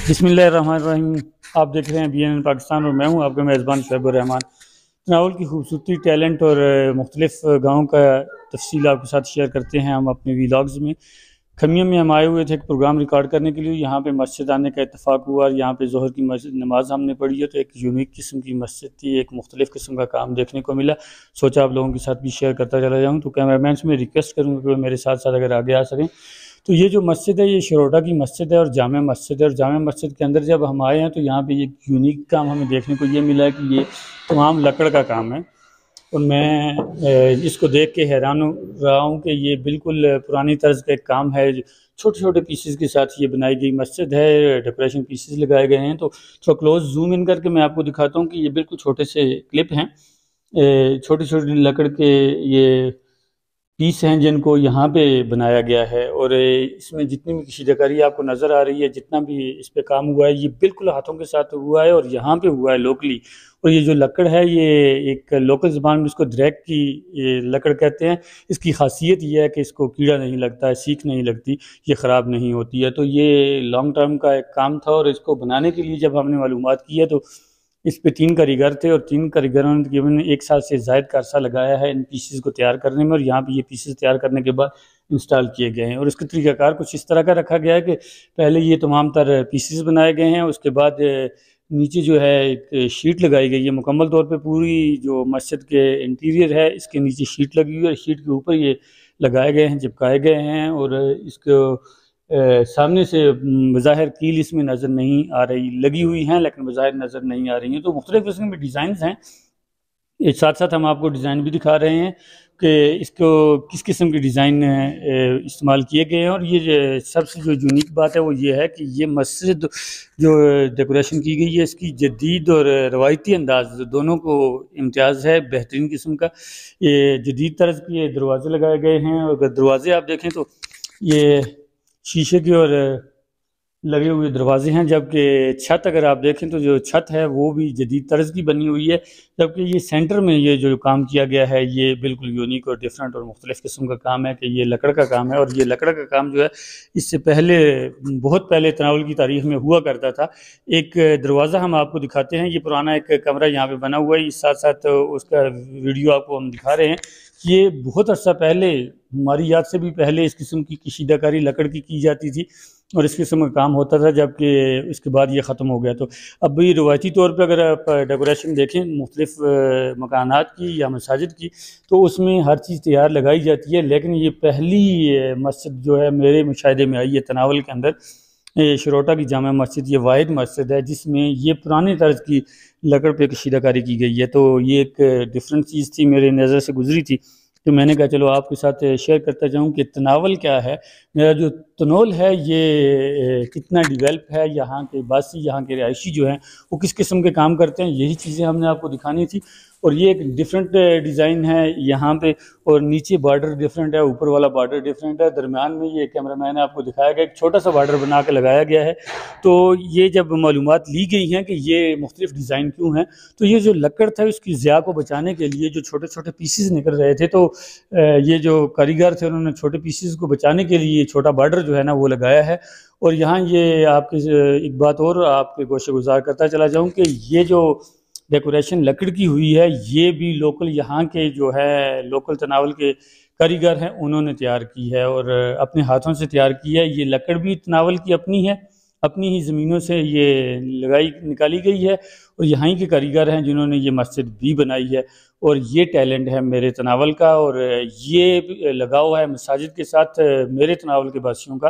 बिस्मिल्लाहिर्रहमानिर्रहीम। आप देख रहे हैं BNN पाकिस्तान और मैं हूं आपका मेज़बान शुएब रहमान। तनाउल की खूबसूरती, टैलेंट और मुख्तलिफ गाँव का तफसील आपके साथ शेयर करते हैं हम अपने व्लॉग्स में। खमिया में हम आए हुए थे एक प्रोग्राम रिकॉर्ड करने के लिए। यहाँ पे मस्जिद आने का इत्तेफाक हुआ और यहाँ पे ज़ोहर की नमाज हमने पढ़ी है। तो एक यूनिक किस्म की मस्जिद थी, एक मुख्तलिफ किस्म का काम देखने को मिला। सोचा आप लोगों के साथ भी शेयर करता चला जाऊँ। तो कैमरामैन से मैं रिक्वेस्ट करूँगा कि वो मेरे साथ साथ अगर आगे आ सकें। तो ये जो मस्जिद है ये शरोटा की मस्जिद है और जामा मस्जिद है। और जामा मस्जिद के अंदर जब हम आए हैं तो यहाँ पे एक यूनिक काम हमें देखने को ये मिला है कि ये तमाम लकड़ का काम है। और मैं इसको देख के हैरान रहा हूँ कि ये बिल्कुल पुरानी तर्ज का एक काम है। छोटे छोटे पीसेस के साथ ये बनाई गई मस्जिद है, डेकोरेशन पीसेस लगाए गए हैं। तो थोड़ा क्लोज जूम इन करके मैं आपको दिखाता हूँ कि ये बिल्कुल छोटे से क्लिप हैं, छोटी छोटी लकड़ के ये पीस हैं जिनको यहाँ पे बनाया गया है। और इसमें जितनी भी शिदाकारी आपको नज़र आ रही है, जितना भी इस पे काम हुआ है, ये बिल्कुल हाथों के साथ हुआ है और यहाँ पे हुआ है लोकली। और ये जो लकड़ है ये एक लोकल ज़बान में इसको द्रैक की ये लकड़ कहते हैं। इसकी खासियत ये है कि इसको कीड़ा नहीं लगता है, सीख नहीं लगती, ये ख़राब नहीं होती है। तो ये लॉन्ग टर्म का एक काम था और इसको बनाने के लिए जब हमने मालूमात की है तो इस पे 3 कारीगर थे और 3 कारीगरों ने तकरीबन 1 साल से ज़ायद का अरसा लगाया है इन पीसेस को तैयार करने में। और यहाँ पे ये पीसेस तैयार करने के बाद इंस्टॉल किए गए हैं। और इसका तरीक़ाकार कुछ इस तरह का रखा गया है कि पहले ये तमाम तर पीसेस बनाए गए हैं, उसके बाद नीचे जो है एक शीट लगाई गई है। मुकम्मल तौर पे पूरी जो मस्जिद के इंटीरियर है इसके नीचे शीट लगी हुई है, शीट के ऊपर ये लगाए गए हैं, चिपकाए गए हैं। और इसको सामने से बज़ाहिर कील इसमें नज़र नहीं आ रही, लगी हुई हैं लेकिन बज़ाहिर नज़र नहीं आ रही हैं। तो मुख्तलिफ़ किस्म के डिज़ाइन हैं। एक साथ साथ हम आपको डिज़ाइन भी दिखा रहे हैं कि इसको किस किस्म के डिज़ाइन इस्तेमाल किए गए हैं। और ये सबसे जो यूनिक बात है वो ये है कि ये मस्जिद जो डेकोरेशन की गई है इसकी जदीद और रवायती अंदाज दोनों को इम्तियाज़ है, बेहतरीन किस्म का। ये जदीद तर्ज के दरवाज़े लगाए गए हैं और अगर दरवाज़े आप देखें तो ये शीशे के और लगे हुए दरवाजे हैं। जबकि छत अगर आप देखें तो जो छत है वो भी जदीद तर्ज की बनी हुई है। जबकि ये सेंटर में ये जो काम किया गया है ये बिल्कुल यूनिक और डिफरेंट और मुख्तलिफ किस्म का काम है कि ये लकड़ का काम है। और ये लकड़ का काम जो है इससे पहले, बहुत पहले तनावल की तारीख में हुआ करता था। एक दरवाज़ा हम आपको दिखाते हैं, ये पुराना एक कमरा यहाँ पे बना हुआ है, इस साथ साथ उसका वीडियो आपको हम दिखा रहे हैं। ये बहुत अर्सा पहले, हमारी याद से भी पहले इस किस्म की कशीदाकारी लकड़ की जाती थी और इस किस्म का काम होता था, जबकि इसके बाद ये ख़त्म हो गया। तो अब भी रवायती तौर पे अगर आप डेकोरेशन देखें मुख्तलिफ मकानात की या मसाजिद की तो उसमें हर चीज़ तैयार लगाई जाती है। लेकिन ये पहली मस्जिद जो है मेरे मुशाहिदे में आई है तनावल के अंदर, शरोटा की जामा मस्जिद, ये वाहिद मस्जिद है जिसमें ये पुराने तर्ज की लकड़ पे कशीदाकारी की गई है। तो ये एक डिफरेंट चीज़ थी, मेरी नज़र से गुजरी थी, तो मैंने कहा चलो आपके साथ शेयर करता जाऊं कि तनावल क्या है। मेरा जो तनोल है ये कितना डेवलप है, यहाँ के बासी, यहाँ के रिहायशी जो हैं वो किस किस्म के काम करते हैं, यही चीज़ें हमने आपको दिखानी थी। और ये एक डिफरेंट डिज़ाइन है यहाँ पे, और नीचे बॉर्डर डिफरेंट है, ऊपर वाला बॉर्डर डिफरेंट है, दरमियान में ये कैमरामैन ने आपको दिखाया गया एक छोटा सा बॉर्डर बना के लगाया गया है। तो ये जब मालूमात ली गई हैं कि ये मुख्तलिफ डिज़ाइन क्यों हैं, तो ये जो लकड़ था उसकी ज़िया को बचाने के लिए जो छोटे छोटे पीसेस निकल रहे थे, तो ये जो कारीगर थे उन्होंने छोटे पीसेस को बचाने के लिए छोटा बॉर्डर जो है ना वो लगाया है। और यहाँ ये आपके एक बात और आपके गोशे गुजार करता चला जाऊँ कि ये जो डेकोरेशन लकड़ की हुई है ये भी लोकल यहाँ के जो है लोकल तनावल के कारीगर हैं उन्होंने तैयार की है और अपने हाथों से तैयार की है। ये लकड़ भी तनावल की अपनी है, अपनी ही ज़मीनों से ये निकाली गई है और यहाँ ही के कारीगर हैं जिन्होंने ये मस्जिद भी बनाई है। और ये टैलेंट है मेरे तनावल का और ये लगाव है मसाजिद के साथ मेरे तनावल के बासियों का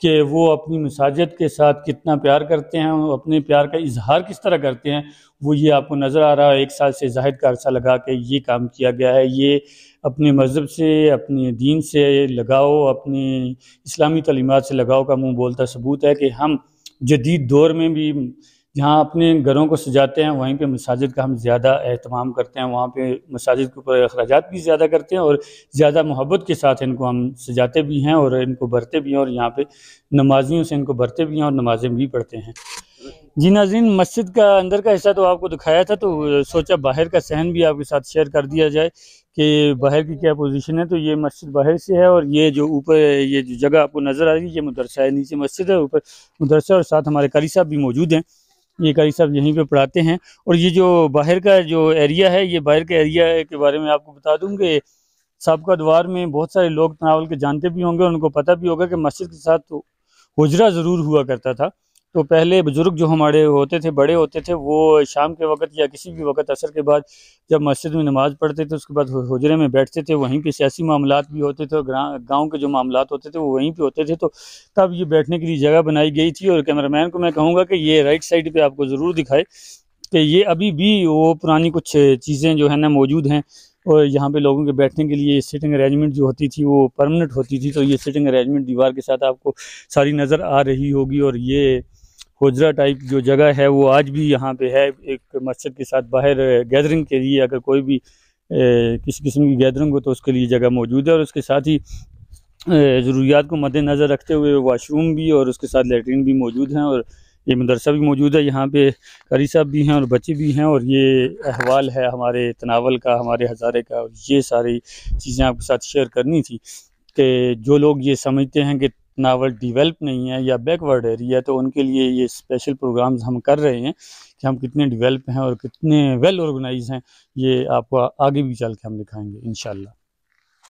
कि वो अपनी मसाजिद के साथ कितना प्यार करते हैं, अपने प्यार का इजहार किस तरह करते हैं, वो ये आपको नज़र आ रहा है। 1 साल से ज़ाहिद का अरसा लगा के ये काम किया गया है। ये अपने मज़हब से, अपने दीन से लगाव, अपनी इस्लामी तालीमात से लगाव का मुँह बोलता सबूत है कि हम जदीद दौर में भी जहाँ अपने घरों को सजाते हैं वहीं पे मसाजिद का हम ज़्यादा एहतमाम करते हैं, वहाँ पे मसाजिद के ऊपर अखराजात भी ज़्यादा करते हैं और ज़्यादा मोहब्बत के साथ इनको हम सजाते भी हैं और इनको भरते भी हैं और यहाँ पे नमाजियों से इनको भरते भी हैं और नमाजें भी पढ़ते हैं। जी नाज़रीन, मस्जिद का अंदर का हिस्सा तो आपको दिखाया था, तो सोचा बाहर का सहन भी आपके साथ शेयर कर दिया जाए कि बाहर की क्या पोजीशन है। तो ये मस्जिद बाहर से है और ये जो ऊपर ये जो जगह आपको नज़र आ रही है ये मदरसा है, नीचे मस्जिद है, ऊपर मदरसा, और साथ हमारे कारी साहब भी मौजूद हैं। ये कारी साहब यहीं पे पढ़ाते हैं। और ये जो बाहर का जो एरिया है, ये बाहर के एरिया के बारे में आपको बता दूं कि साबका द्वार में बहुत सारे लोग तनावल के जानते भी होंगे, उनको पता भी होगा कि मस्जिद के साथ तो हुजरा ज़रूर हुआ करता था। तो पहले बुज़ुर्ग जो हमारे होते थे, बड़े होते थे, वो शाम के वक़्त या किसी भी वक़्त असर के बाद जब मस्जिद में नमाज़ पढ़ते थे, उसके बाद हुजरे में बैठते थे। वहीं पे सियासी मामलात भी होते थे और गाँव के जो मामलात होते थे वो वहीं पे होते थे। तो तब ये बैठने के लिए जगह बनाई गई थी। और कैमरामैन को मैं कहूँगा कि ये राइट साइड पे आपको ज़रूर दिखाए कि ये अभी भी वो पुरानी कुछ चीज़ें जो है ना मौजूद हैं। और यहाँ पे लोगों के बैठने के लिए सिटिंग अरेंजमेंट जो होती थी वो परमानेंट होती थी। तो ये सिटिंग अरेंजमेंट दीवार के साथ आपको सारी नज़र आ रही होगी। और ये हुजरा टाइप जो जगह है वो आज भी यहाँ पे है, एक मस्जिद के साथ बाहर गैदरिंग के लिए, अगर कोई भी किसी किस्म की गैदरिंग हो तो उसके लिए जगह मौजूद है। और उसके साथ ही ज़रूरियात को मद्देनज़र रखते हुए वाशरूम भी और उसके साथ लेटरिन भी मौजूद हैं। और ये मदरसा भी मौजूद है। यहाँ पे कारी साहब भी हैं और बच्चे भी हैं। और ये अहवाल है हमारे तनावल का, हमारे हज़ारे का। और ये सारी चीज़ें आपके साथ शेयर करनी थी कि जो लोग ये समझते हैं कि तनावल डेवलप नहीं है या बैकवर्ड एरिया है, तो उनके लिए ये स्पेशल प्रोग्राम्स हम कर रहे हैं कि हम कितने डेवलप हैं और कितने वेल ऑर्गेनाइज हैं। ये आपको आगे भी चल के हम दिखाएंगे इंशाल्लाह।